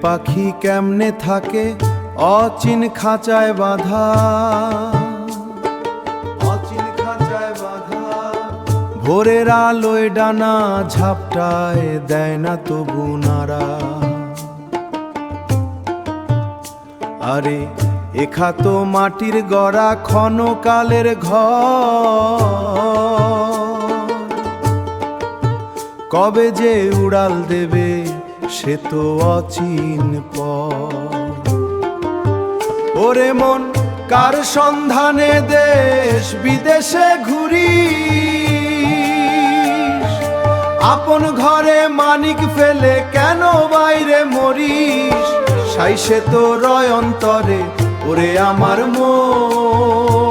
পাখি কেমনে থাকে অচিন খাঁচায় বাঁধা, অচিন খাঁচায় বাঁধা। ভোরের আলোয় ডানা ঝাপটায় দেয় না তবু নাড়া। আরে এখা তো মাটির গড়া ক্ষণকালের ঘর, কবে যে উড়াল দেবে সে তো অচিন পর। ওরে মন কার সন্ধানে দেশ বিদেশে ঘুরি, আপন ঘরে মানিক ফেলে কেন বাইরে মরিস? সাইসে তো রয় অন্তরে ওরে আমার মন,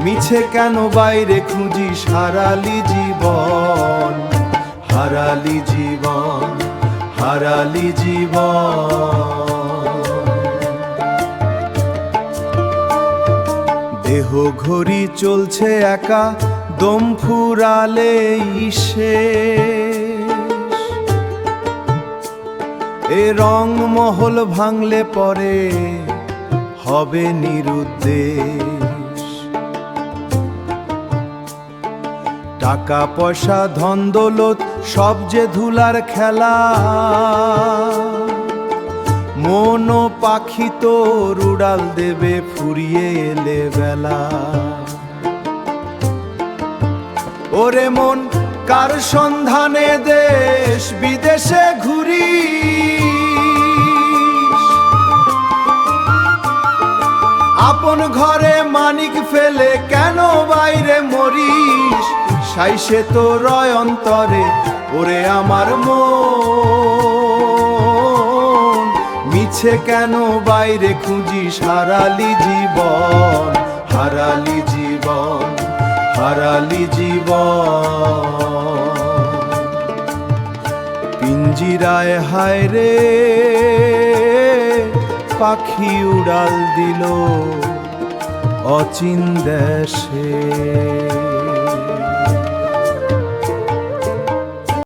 মিছে কেন বাইরে খুঁজিস? হারালি জীবন, হারালি জীবন, হারালি জীবন। দেহ ঘড়ি চলছে একা, দম ফুরালে শেষ। এ রং মহল ভাঙলে পরে হবে নিরুদ্দেশ। টাকা পয়সা ধন দৌলত সব যে ধুলার খেলা, মন ও পাখি তো উড়াল দেবে ফুরিয়ে এলে বেলা। ওরে মন কার সন্ধানে দেশ বিদেশে ঘুরি, আপন ঘরে মানিক ফেলে কেন বাইরে মরিস? সাইসে তো রয় অন্তরে ওরে আমার মন, মিছে কেন বাইরে খুঁজিস? হারালি জীবন, হারালি জীবন, হারালি জীবন। পিঞ্জিরায় হায় রে পাখি উড়াল দিল অচিন দেশে।